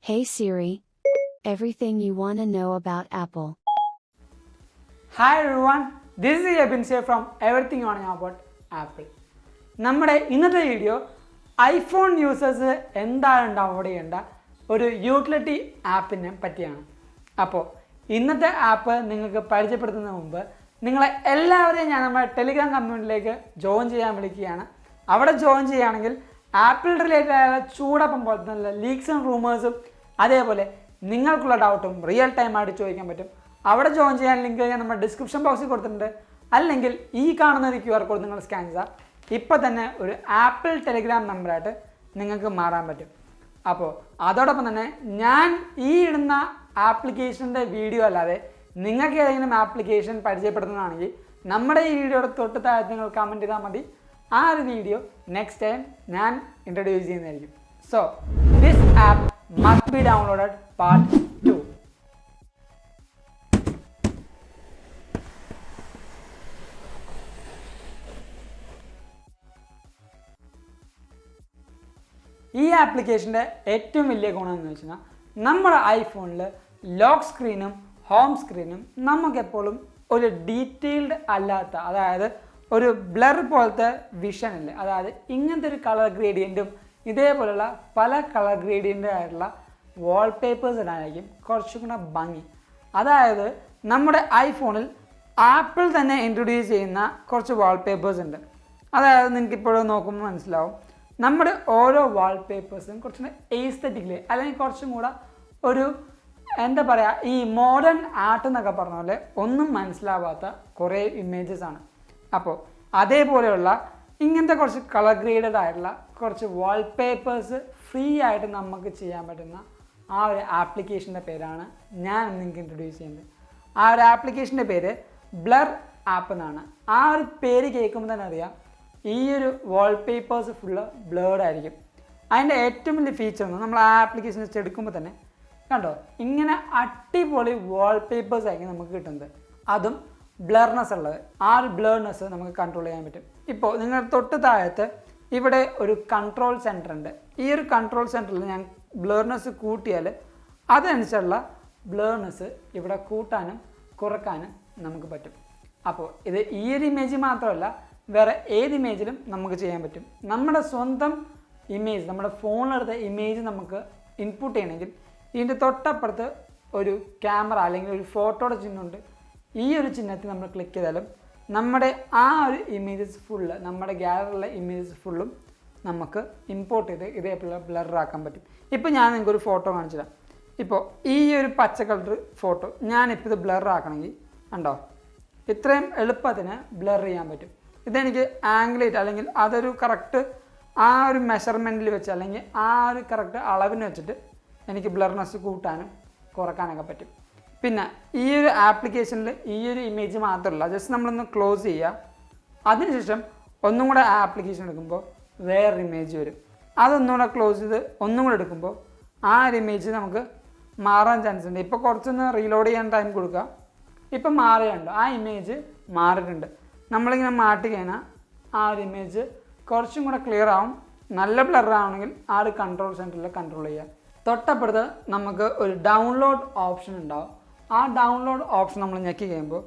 Hey Siri. Everything you want to know about Apple. Hi everyone, this is Abin from Everything You Want to Know About Apple. നമ്മുടെ ഇന്നത്തെ video iPhone users എന്താണ് download ചെയ്യേണ്ട ഒരു utility ആപ്പിനെ പറ്റിയാണ്. അപ്പോൾ ഇന്നത്തെ app നിങ്ങൾക്ക് പരിചയപ്പെടുത്തുന്നതിന് മുമ്പ് നിങ്ങളെ എല്ലാവരെയും ഞാൻ നമ്മുടെ ടെലിഗ്രാം കമ്മ്യൂണിറ്റിയിലേക്ക് ജോയിൻ ചെയ്യാൻ വിളിക്കുകയാണ്. അവിടെ ജോയിൻ ചെയ്യുകയാണെങ്കിൽ ആപ്പിൾ റിലേറ്റഡ് ആയ ചൂടപ്പം പോലത്തെ നല്ല ലീക്സും റൂമേഴ്സും അതേപോലെ നിങ്ങൾക്കുള്ള ഡൗട്ടും റിയൽ ടൈം ആയിട്ട് ചോദിക്കാൻ പറ്റും. അവിടെ ജോയിൻ ചെയ്യാൻ ലിങ്ക് ഞാൻ നമ്മുടെ ഡിസ്ക്രിപ്ഷൻ ബോക്സിൽ കൊടുത്തിട്ടുണ്ട്. അല്ലെങ്കിൽ ഈ കാണുന്ന ഒരു QR കോഡ് നിങ്ങൾ സ്കാൻ ചെയ്താൽ ഇപ്പോൾ തന്നെ ഒരു ആപ്പിൾ ടെലിഗ്രാം മെമ്പറായിട്ട് നിങ്ങൾക്ക് മാറാൻ പറ്റും. അപ്പോൾ അതോടൊപ്പം തന്നെ ഞാൻ ഈ ഇടുന്ന ആപ്ലിക്കേഷൻ്റെ വീഡിയോ അല്ലാതെ നിങ്ങൾക്ക് ഏതെങ്കിലും ആപ്ലിക്കേഷൻ പരിചയപ്പെടുത്തുന്നതാണെങ്കിൽ നമ്മുടെ ഈ വീഡിയോയുടെ തൊട്ട് താഴത്ത് നിങ്ങൾ കമൻറ്റ് ചെയ്താൽ മതി. ആ ഒരു വീഡിയോ നെക്സ്റ്റ് ടൈം ഞാൻ ഇൻട്രൊഡ്യൂസ് ചെയ്യുന്നതായിരിക്കും. So this app must be downloaded part 2. ഈ ആപ്ലിക്കേഷൻ്റെ ഏറ്റവും വലിയ ഗുണം എന്ന് വെച്ചാൽ നമ്മുടെ ഐഫോണിൽ ലോക്ക് സ്ക്രീനും ഹോം സ്ക്രീനും നമുക്കെപ്പോഴും ഒരു ഡീറ്റെയിൽഡ് അല്ലാത്ത, അതായത് ഒരു ബ്ലർ പോലത്തെ വിഷൻ ഇല്ല. അതായത് ഇങ്ങനത്തെ ഒരു കളർ ഗ്രേഡിയൻറ്റും ഇതേപോലെയുള്ള പല കളർ ഗ്രേഡിയൻ്റ് ആയിട്ടുള്ള വാൾപേപ്പേഴ്സ് ഇടാനായിരിക്കും കുറച്ചും കൂടെ ഭംഗി. അതായത് നമ്മുടെ ഐഫോണിൽ ആപ്പിൾ തന്നെ ഇൻട്രൊഡ്യൂസ് ചെയ്യുന്ന കുറച്ച് വാൾപേപ്പേഴ്സ് ഉണ്ട്. അതായത് നിങ്ങൾക്ക് ഇപ്പോഴും നോക്കുമ്പോൾ മനസ്സിലാവും, നമ്മുടെ ഓരോ വാൾപേപ്പേഴ്സും കുറച്ചും കൂടെ എസ്തെറ്റിക്കലി അല്ലെങ്കിൽ കുറച്ചും കൂടെ ഒരു എന്താ പറയുക, ഈ മോഡേൺ ആർട്ട് എന്നൊക്കെ പറഞ്ഞ പോലെ ഒന്നും മനസ്സിലാവാത്ത കുറേ ഇമേജസ് ആണ്. അപ്പോൾ അതേപോലെയുള്ള ഇങ്ങനത്തെ കുറച്ച് കളർ ഗ്രേഡഡ് ആയിട്ടുള്ള കുറച്ച് വാൾപേപ്പേഴ്സ് ഫ്രീ ആയിട്ട് നമുക്ക് ചെയ്യാൻ പറ്റുന്ന ആ ഒരു ആപ്ലിക്കേഷൻ്റെ പേരാണ് ഞാൻ നിങ്ങൾക്ക് ഇൻട്രൊഡ്യൂസ് ചെയ്യുന്നത്. ആ ഒരു ആപ്ലിക്കേഷൻ്റെ പേര് ബ്ലർ ആപ്പ് എന്നാണ്. ആ ഒരു പേര് കേൾക്കുമ്പോൾ തന്നെ അറിയാം ഈ ഒരു വാൾപേപ്പേഴ്സ് ഫുള്ള് ബ്ലേർഡ് ആയിരിക്കും. അതിൻ്റെ ഏറ്റവും വലിയ ഫീച്ചർ ഒന്ന് നമ്മൾ ആ ആപ്ലിക്കേഷൻ വെച്ച് എടുക്കുമ്പോൾ തന്നെ കണ്ടോ, ഇങ്ങനെ അടിപൊളി വാൾപേപ്പേഴ്സ് ആയിരിക്കും നമുക്ക് കിട്ടുന്നത്. അതും ബ്ലർനെസ് ഉള്ളത്. ആ ഒരു ബ്ലർനെസ് നമുക്ക് കൺട്രോൾ ചെയ്യാൻ പറ്റും. ഇപ്പോൾ നിങ്ങൾ തൊട്ട് താഴത്ത് ഇവിടെ ഒരു കൺട്രോൾ സെൻറ്റർ ഉണ്ട്. ഈ ഒരു കൺട്രോൾ സെൻറ്ററിൽ ഞാൻ ബ്ലർനെസ് കൂട്ടിയാൽ അതനുസരിച്ചുള്ള ബ്ലർനെസ് ഇവിടെ കൂട്ടാനും കുറക്കാനും നമുക്ക് പറ്റും. അപ്പോൾ ഇത് ഈ ഒരു ഇമേജ് മാത്രമല്ല, വേറെ ഏത് ഇമേജിലും നമുക്ക് ചെയ്യാൻ പറ്റും. നമ്മുടെ സ്വന്തം ഇമേജ്, നമ്മുടെ ഫോണിലെടുത്ത ഇമേജ് നമുക്ക് ഇൻപുട്ട് ചെയ്യണമെങ്കിൽ ഇതിൻ്റെ തൊട്ടപ്പുറത്ത് ഒരു ക്യാമറ അല്ലെങ്കിൽ ഒരു ഫോട്ടോയുടെ ചിഹ്നമുണ്ട്. ഈ ഒരു ചിഹ്നത്തിൽ നമ്മൾ ക്ലിക്ക് ചെയ്താലും നമ്മുടെ ആ ഒരു ഇമേജസ് ഫുള്ള്, നമ്മുടെ ഗാലറിയിലെ ഇമേജസ് ഫുള്ളും നമുക്ക് ഇമ്പോർട്ട് ചെയ്ത് ഇതേപോലെ ബ്ലറാക്കാൻ പറ്റും. ഇപ്പോൾ ഞാൻ നിങ്ങൾക്കൊരു ഫോട്ടോ കാണിച്ചു തരാം. ഇപ്പോൾ ഈ ഒരു പച്ച കളർ ഫോട്ടോ ഞാനിപ്പോൾ ഇത് ബ്ലറാക്കണമെങ്കിൽ കണ്ടോ, ഇത്രയും എളുപ്പത്തിന് ബ്ലർ ചെയ്യാൻ പറ്റും. ഇതെനിക്ക് ആംഗിളേറ്റ് അല്ലെങ്കിൽ അതൊരു കറക്റ്റ് ആ ഒരു മെഷർമെൻറ്റിൽ വെച്ച് അല്ലെങ്കിൽ ആ ഒരു കറക്റ്റ് അളവിന് വെച്ചിട്ട് എനിക്ക് ബ്ലർനെസ് കൂട്ടാനും കുറക്കാനൊക്കെ പറ്റും. പിന്നെ ഈ ഒരു ആപ്ലിക്കേഷനിൽ ഈ ഒരു ഇമേജ് മാത്രമല്ല, ജസ്റ്റ് നമ്മളൊന്ന് ക്ലോസ് ചെയ്യുക. അതിനുശേഷം ഒന്നും കൂടെ ആ ആപ്ലിക്കേഷൻ എടുക്കുമ്പോൾ വേറൊരു ഇമേജ് വരും. അതൊന്നുകൂടെ ക്ലോസ് ചെയ്ത് ഒന്നും കൂടെ എടുക്കുമ്പോൾ ആ ഒരു ഇമേജ് നമുക്ക് മാറാൻ ചാൻസ് ഉണ്ട്. ഇപ്പോൾ കുറച്ചൊന്ന് റീലോഡ് ചെയ്യാൻ ടൈം കൊടുക്കുക. ഇപ്പം മാറിയുണ്ട്, ആ ഇമേജ് മാറിയിട്ടുണ്ട്. നമ്മളിങ്ങനെ മാറ്റി കഴിഞ്ഞാൽ ആ ഒരു ഇമേജ് കുറച്ചും കൂടെ ക്ലിയർ ആവും. നല്ല ബ്ലർ ആവണമെങ്കിൽ ആ ഒരു കൺട്രോൾ സെൻറ്ററിൽ കൺട്രോൾ ചെയ്യുക. തൊട്ടപ്പുറത്ത് നമുക്ക് ഒരു ഡൗൺലോഡ് ഓപ്ഷൻ ഉണ്ടാവും. ആ ഡൗൺലോഡ് ഓപ്ഷൻ നമ്മൾ ഞെക്കി കഴിയുമ്പോൾ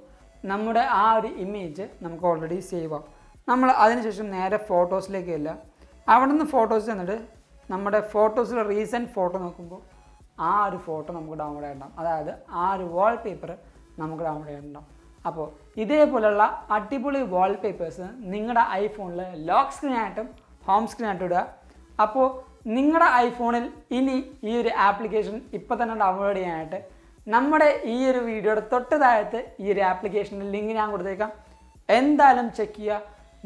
നമ്മുടെ ആ ഒരു ഇമേജ് നമുക്ക് ഓൾറെഡി സേവ് ആവും. നമ്മൾ അതിനുശേഷം നേരെ ഫോട്ടോസിലേക്ക് ഇല്ല, അവിടെ നിന്ന് ഫോട്ടോസ് ചെന്നിട്ട് നമ്മുടെ ഫോട്ടോസിലെ റീസെൻറ്റ് ഫോട്ടോ നോക്കുമ്പോൾ ആ ഒരു ഫോട്ടോ നമുക്ക് ഡൗൺലോഡ് ചെയ്യണ്ടാവും. അതായത് ആ ഒരു വാൾപേപ്പർ നമുക്ക് ഡൗൺലോഡ് ചെയ്യണ്ടാവും. അപ്പോൾ ഇതേപോലെയുള്ള അടിപൊളി വാൾപേപ്പേഴ്സ് നിങ്ങളുടെ ഐഫോണിൽ ലോക്ക് സ്ക്രീനായിട്ടും ഹോം സ്ക്രീനായിട്ടും ഇടുക. അപ്പോൾ നിങ്ങളുടെ ഐഫോണിൽ ഇനി ഈ ഒരു ആപ്ലിക്കേഷൻ ഇപ്പോൾ തന്നെ ഡൗൺലോഡ് ചെയ്യാനായിട്ട് നമ്മുടെ ഈ ഒരു വീഡിയോയുടെ തൊട്ട് താഴത്ത് ഈ ഒരു ആപ്ലിക്കേഷൻ്റെ ലിങ്ക് ഞാൻ കൊടുത്തേക്കാം. എന്തായാലും ചെക്ക് ചെയ്യുക,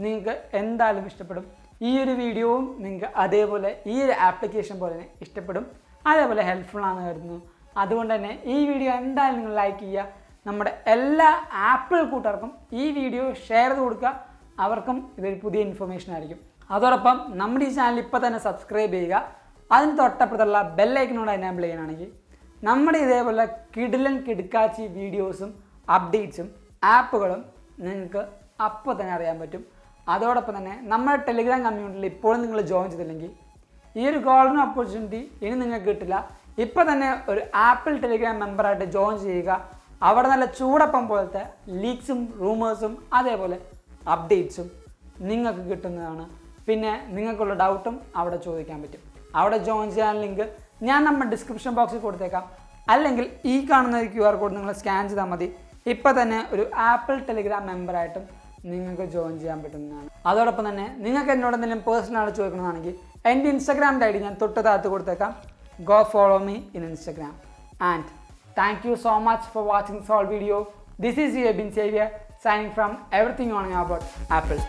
നിങ്ങൾക്ക് എന്തായാലും ഇഷ്ടപ്പെടും. ഈ ഒരു വീഡിയോവും നിങ്ങൾക്ക് അതേപോലെ ഈ ഒരു ആപ്ലിക്കേഷൻ പോലെ തന്നെ ഇഷ്ടപ്പെടും, അതേപോലെ ഹെൽപ്ഫുൾ ആണെന്ന് കരുതുന്നു. അതുകൊണ്ട് തന്നെ ഈ വീഡിയോ എന്തായാലും നിങ്ങൾ ലൈക്ക് ചെയ്യുക. നമ്മുടെ എല്ലാ ആപ്പിൾ കൂട്ടുകാർക്കും ഈ വീഡിയോ ഷെയർ ചെയ്ത് കൊടുക്കുക. അവർക്കും ഇതൊരു പുതിയ ഇൻഫർമേഷൻ ആയിരിക്കും. അതോടൊപ്പം നമ്മുടെ ഈ ചാനൽ ഇപ്പോൾ തന്നെ സബ്സ്ക്രൈബ് ചെയ്യുക. അതിന് തൊട്ടപ്പുറത്തുള്ള ബെല്ലൈക്കനോട് എനേബിൾ ചെയ്യാനാണെങ്കിൽ നമ്മുടെ ഇതേപോലെ കിടുക്കാച്ചി വീഡിയോസും അപ്ഡേറ്റ്സും ആപ്പുകളും നിങ്ങൾക്ക് അപ്പോൾ തന്നെ അറിയാൻ പറ്റും. അതോടൊപ്പം തന്നെ നമ്മുടെ ടെലിഗ്രാം കമ്മ്യൂണിറ്റിയിൽ ഇപ്പോഴും നിങ്ങൾ ജോയിൻ ചെയ്തില്ലെങ്കിൽ ഈ ഒരു ഗോൾഡൻ ഓപ്പർച്യൂണിറ്റി ഇനി നിങ്ങൾക്ക് കിട്ടില്ല. ഇപ്പോൾ തന്നെ ഒരു ആപ്പിൾ ടെലിഗ്രാം മെമ്പറായിട്ട് ജോയിൻ ചെയ്യുക. അവിടെ നല്ല ചൂടപ്പം പോലത്തെ ലീക്സും റൂമേഴ്സും അതേപോലെ അപ്ഡേറ്റ്സും നിങ്ങൾക്ക് കിട്ടുന്നതാണ്. പിന്നെ നിങ്ങൾക്കുള്ള ഡൗട്ടും അവിടെ ചോദിക്കാൻ പറ്റും. അവിടെ ജോയിൻ ചെയ്യാൻ ലിങ്ക് ഞാൻ നമ്മുടെ ഡിസ്ക്രിപ്ഷൻ ബോക്സിൽ കൊടുത്തേക്കാം. അല്ലെങ്കിൽ ഈ കാണുന്ന ഒരു QR കോഡ് നിങ്ങൾ സ്കാൻ ചെയ്താൽ മതി. ഇപ്പോൾ തന്നെ ഒരു ആപ്പിൾ ടെലിഗ്രാം മെമ്പറായിട്ടും നിങ്ങൾക്ക് ജോയിൻ ചെയ്യാൻ പറ്റുന്നതാണ്. അതോടൊപ്പം തന്നെ നിങ്ങൾക്ക് എന്നോട് എന്തെങ്കിലും പേഴ്സണലായിട്ട് ചോദിക്കണമെന്നാണെങ്കിൽ എൻ്റെ ഇൻസ്റ്റാഗ്രാമിൻ്റെ ID ഞാൻ തൊട്ട് താഴത്ത് കൊടുത്തേക്കാം. Go follow me in Instagram. And thank you so much for watching this whole video. This is Abin Xavier signing from everything on about Apple.